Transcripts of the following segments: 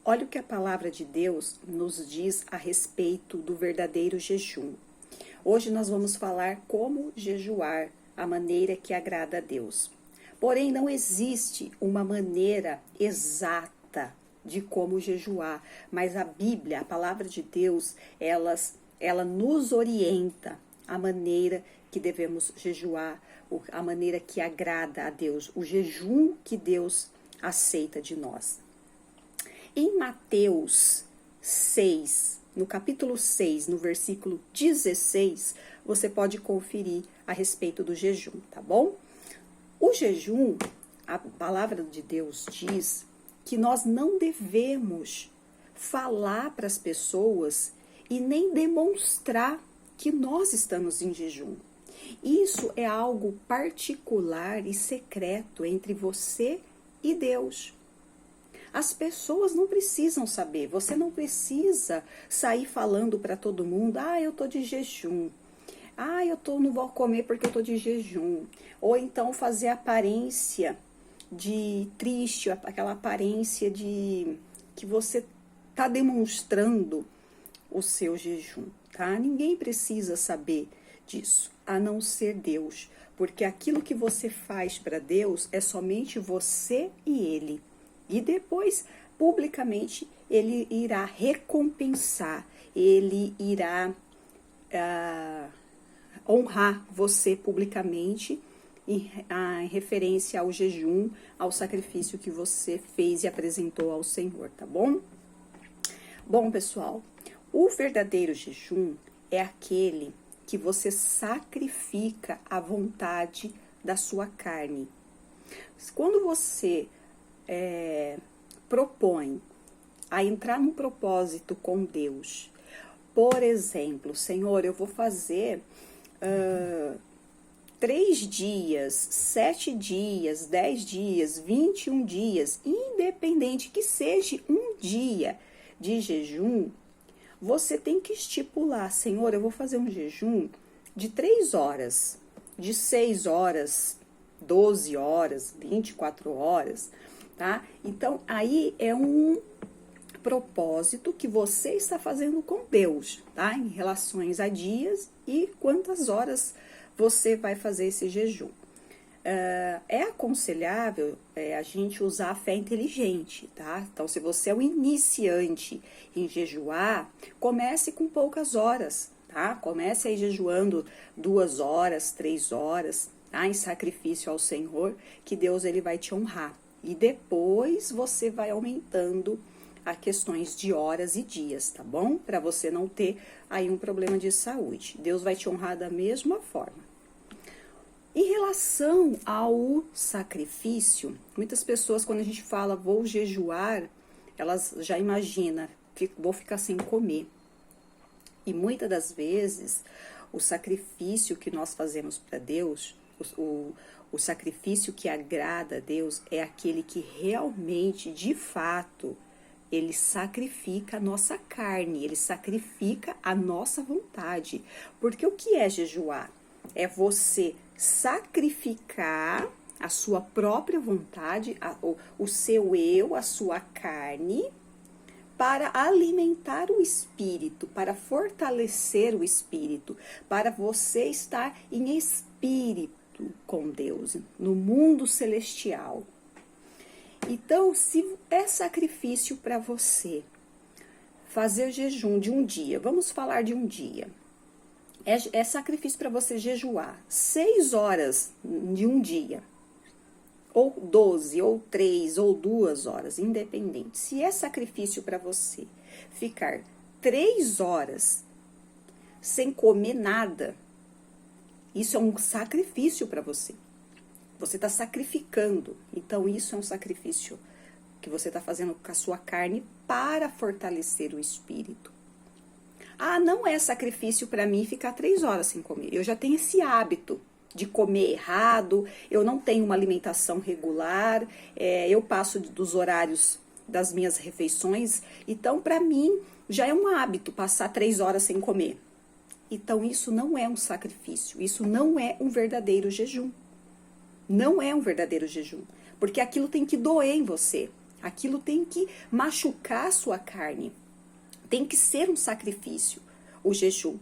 Olha o que a palavra de Deus nos diz a respeito do verdadeiro jejum. Hoje nós vamos falar como jejuar, a maneira que agrada a Deus. Porém, não existe uma maneira exata de como jejuar, mas a Bíblia, a palavra de Deus, ela nos orienta a maneira que devemos jejuar, a maneira que agrada a Deus, o jejum que Deus aceita de nós. Em Mateus 6, no capítulo 6, no versículo 16, você pode conferir a respeito do jejum, tá bom? O jejum, a palavra de Deus diz que nós não devemos falar para as pessoas e nem demonstrar que nós estamos em jejum. Isso é algo particular e secreto entre você e Deus. As pessoas não precisam saber, você não precisa sair falando para todo mundo, eu tô de jejum, não vou comer porque eu tô de jejum. Ou então fazer aparência de triste, aquela aparência de que você tá demonstrando o seu jejum, tá? Ninguém precisa saber disso, a não ser Deus, porque aquilo que você faz para Deus é somente você e Ele. E depois, publicamente, Ele irá recompensar, Ele irá honrar você publicamente em referência ao jejum, ao sacrifício que você fez e apresentou ao Senhor, tá bom? Bom, pessoal, o verdadeiro jejum é aquele que você sacrifica a vontade da sua carne. Quando você propõe a entrar num propósito com Deus, por exemplo, Senhor, eu vou fazer 3 dias, 7 dias, 10 dias, 21 dias, independente que seja um dia de jejum, você tem que estipular, Senhor, eu vou fazer um jejum de 3 horas, de 6 horas, 12 horas, 24 horas, tá? Então, aí é um propósito que você está fazendo com Deus, tá? Em relações a dias e quantas horas você vai fazer esse jejum. É aconselhável a gente usar a fé inteligente, tá? Então, se você é um iniciante em jejuar, comece com poucas horas, tá? Comece aí jejuando 2 horas, 3 horas, tá? Em sacrifício ao Senhor, que Deus ele vai te honrar. E depois você vai aumentando a questões de horas e dias, tá bom? Para você não ter aí um problema de saúde. Deus vai te honrar da mesma forma. Em relação ao sacrifício, muitas pessoas, quando a gente fala vou jejuar, elas já imaginam, vou ficar sem comer. E muitas das vezes, o sacrifício que nós fazemos para Deus, o sacrifício que agrada a Deus é aquele que realmente, de fato, ele sacrifica a nossa carne, ele sacrifica a nossa vontade. Porque o que é jejuar? É você sacrificar a sua própria vontade, o seu eu, a sua carne, para alimentar o espírito, para fortalecer o espírito, para você estar em espírito com Deus, no mundo celestial. Então, se é sacrifício para você fazer jejum de um dia, vamos falar de um dia, é sacrifício para você jejuar 6 horas de um dia, ou 12, ou 3, ou 2 horas, independente. Se é sacrifício para você ficar 3 horas sem comer nada, isso é um sacrifício para você. Você está sacrificando. Então, isso é um sacrifício que você está fazendo com a sua carne para fortalecer o espírito. Não é sacrifício para mim ficar 3 horas sem comer. Eu já tenho esse hábito de comer errado, eu não tenho uma alimentação regular, eu passo dos horários das minhas refeições. Então, para mim, já é um hábito passar 3 horas sem comer. Então, isso não é um sacrifício, isso não é um verdadeiro jejum. Não é um verdadeiro jejum, porque aquilo tem que doer em você. Aquilo tem que machucar a sua carne. Tem que ser um sacrifício, o jejum.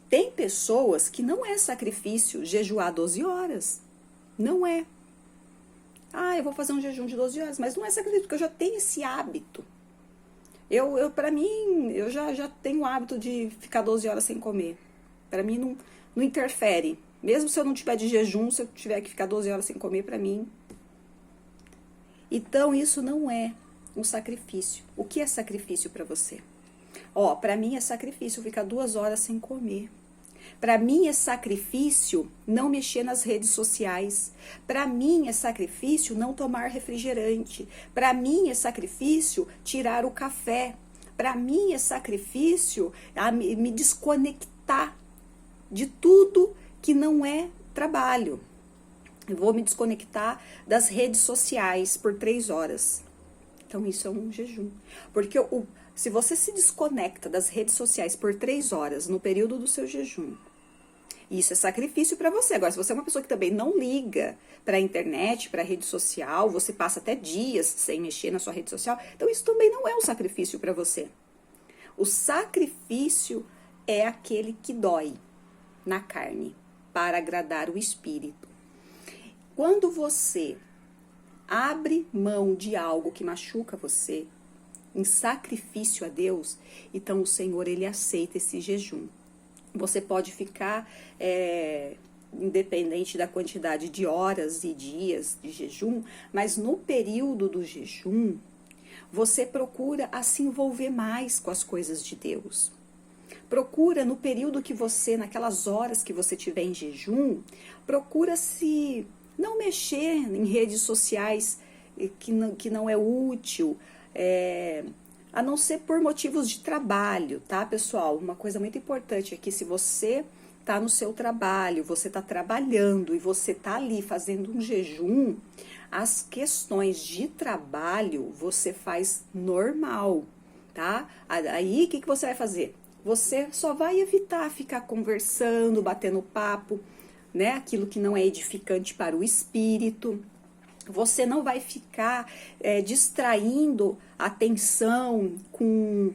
Tem pessoas que não é sacrifício jejuar 12 horas. Não é. Eu vou fazer um jejum de 12 horas, mas não é sacrifício, porque eu já tenho esse hábito. Para mim, eu já tenho o hábito de ficar 12 horas sem comer. Para mim, não interfere. Mesmo se eu não tiver de jejum, se eu tiver que ficar 12 horas sem comer, para mim. Então, isso não é um sacrifício. O que é sacrifício para você? Para mim é sacrifício ficar 2 horas sem comer. Para mim é sacrifício não mexer nas redes sociais. Para mim é sacrifício não tomar refrigerante. Para mim é sacrifício tirar o café. Para mim é sacrifício me desconectar de tudo que não é trabalho. Eu vou me desconectar das redes sociais por 3 horas. Então isso é um jejum. Porque se você se desconecta das redes sociais por 3 horas no período do seu jejum, isso é sacrifício para você. Agora, se você é uma pessoa que também não liga para a internet, para a rede social, você passa até dias sem mexer na sua rede social, então isso também não é um sacrifício para você. O sacrifício é aquele que dói na carne, para agradar o espírito. Quando você abre mão de algo que machuca você, em sacrifício a Deus, então o Senhor, Ele aceita esse jejum. Você pode ficar, independente da quantidade de horas e dias de jejum, mas no período do jejum, você procura a se envolver mais com as coisas de Deus. Procura no período que você, naquelas horas que você estiver em jejum, procura se não mexer em redes sociais que não é útil, a não ser por motivos de trabalho, tá, pessoal? Uma coisa muito importante é que se você está no seu trabalho, você está trabalhando e você está ali fazendo um jejum, as questões de trabalho você faz normal, tá? Aí, o que você vai fazer? Você só vai evitar ficar conversando, batendo papo, né? Aquilo que não é edificante para o espírito. Você não vai ficar distraindo a atenção com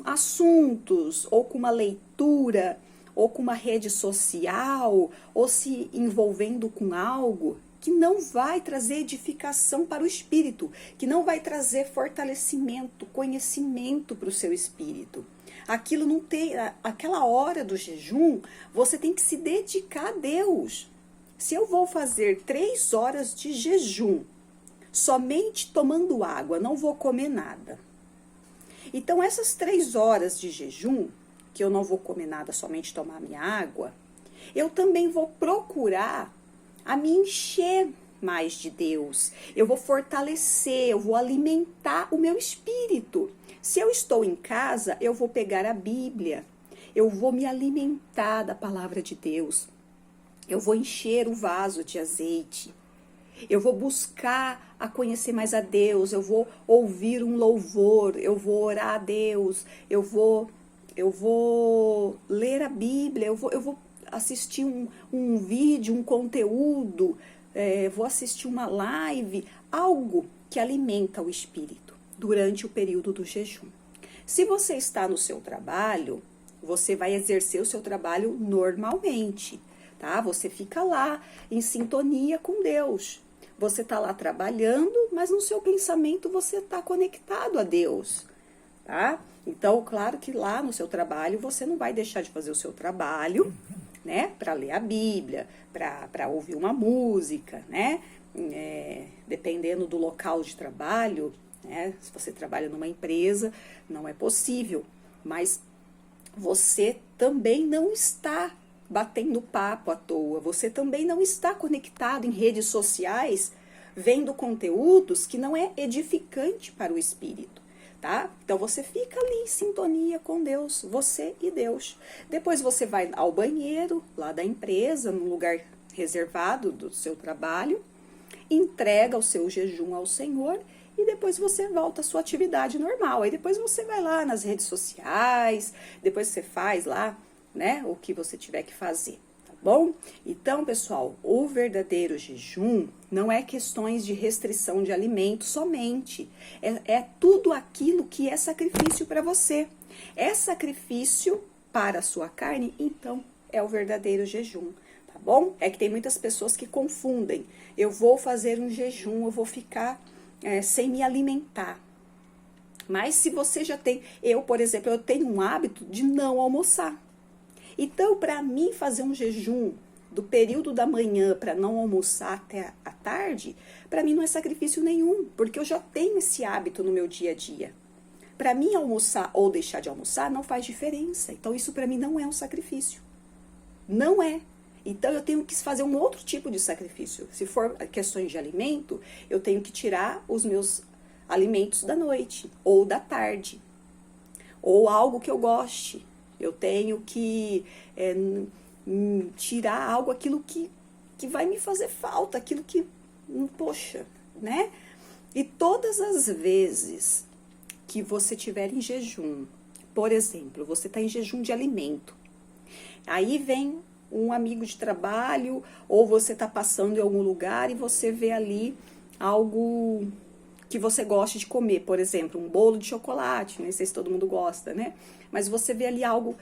assuntos, ou com uma leitura, ou com uma rede social, ou se envolvendo com algo que não vai trazer edificação para o espírito, que não vai trazer fortalecimento, conhecimento para o seu espírito. Aquilo não tem, aquela hora do jejum, você tem que se dedicar a Deus. Se eu vou fazer 3 horas de jejum, somente tomando água, não vou comer nada. Então, essas 3 horas de jejum, que eu não vou comer nada, somente tomar minha água, eu também vou procurar a me encher mais de Deus. Eu vou fortalecer, eu vou alimentar o meu espírito. Se eu estou em casa, eu vou pegar a Bíblia, eu vou me alimentar da palavra de Deus. Eu vou encher o vaso de azeite. Eu vou buscar a conhecer mais a Deus. Eu vou ouvir um louvor. Eu vou orar a Deus. Eu vou ler a Bíblia. Eu vou assistir um vídeo, um conteúdo. Vou assistir uma live. Algo que alimenta o espírito durante o período do jejum. Se você está no seu trabalho, você vai exercer o seu trabalho normalmente. Tá? Você fica lá em sintonia com Deus. Você está lá trabalhando, mas no seu pensamento você está conectado a Deus. Tá? Então, claro que lá no seu trabalho você não vai deixar de fazer o seu trabalho, né? Para ler a Bíblia, para ouvir uma música, né? Dependendo do local de trabalho, né? Se você trabalha numa empresa, não é possível. Mas você também não está batendo papo à toa, você também não está conectado em redes sociais, vendo conteúdos que não é edificante para o espírito, tá? Então você fica ali em sintonia com Deus, você e Deus. Depois você vai ao banheiro, lá da empresa, num lugar reservado do seu trabalho, entrega o seu jejum ao Senhor e depois você volta à sua atividade normal. Aí depois você vai lá nas redes sociais, depois você faz lá, né, o que você tiver que fazer, tá bom? Então, pessoal, o verdadeiro jejum não é questões de restrição de alimento somente. É tudo aquilo que é sacrifício para você. É sacrifício para a sua carne, então é o verdadeiro jejum, tá bom? É que tem muitas pessoas que confundem. Eu vou fazer um jejum, eu vou ficar sem me alimentar. Mas se você já tem... Eu, por exemplo, eu tenho um hábito de não almoçar. Então, para mim, fazer um jejum do período da manhã para não almoçar até a tarde, para mim não é sacrifício nenhum, porque eu já tenho esse hábito no meu dia a dia. Para mim, almoçar ou deixar de almoçar não faz diferença. Então, isso para mim não é um sacrifício. Não é. Então, eu tenho que fazer um outro tipo de sacrifício. Se for questões de alimento, eu tenho que tirar os meus alimentos da noite ou da tarde. Ou algo que eu goste. Eu tenho que tirar algo, aquilo que vai me fazer falta, aquilo que, poxa, né? E todas as vezes que você estiver em jejum, por exemplo, você está em jejum de alimento, aí vem um amigo de trabalho, ou você está passando em algum lugar e você vê ali algo que você gosta de comer, por exemplo, um bolo de chocolate, não sei se todo mundo gosta, né? Mas você vê ali algo,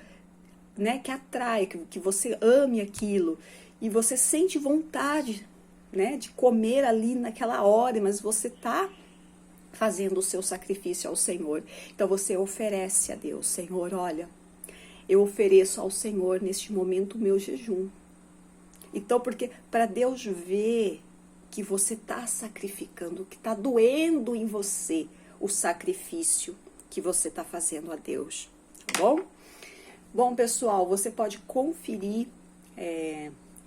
né, que atrai, que você ame aquilo, e você sente vontade, né, de comer ali naquela hora, mas você tá fazendo o seu sacrifício ao Senhor. Então você oferece a Deus: Senhor, olha, eu ofereço ao Senhor neste momento o meu jejum. Então, porque para Deus ver que você está sacrificando, que está doendo em você o sacrifício que você está fazendo a Deus, tá bom? Bom, pessoal, você pode conferir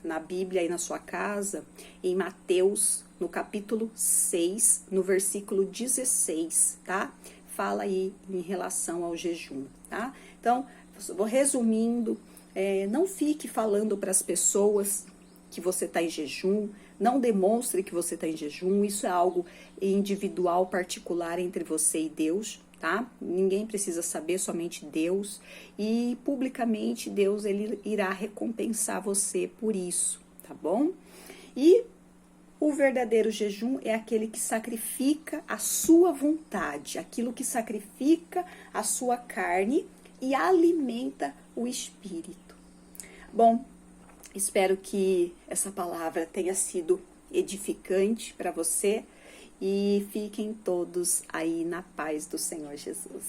na Bíblia aí na sua casa, em Mateus, no capítulo 6, no versículo 16, tá? Fala aí em relação ao jejum, tá? Então, vou resumindo, não fique falando para as pessoas que você está em jejum, não demonstre que você está em jejum, isso é algo individual, particular entre você e Deus, tá? Ninguém precisa saber, somente Deus, e publicamente Deus ele irá recompensar você por isso, tá bom? E o verdadeiro jejum é aquele que sacrifica a sua vontade, aquilo que sacrifica a sua carne e alimenta o espírito. Bom, espero que essa palavra tenha sido edificante para você e fiquem todos aí na paz do Senhor Jesus.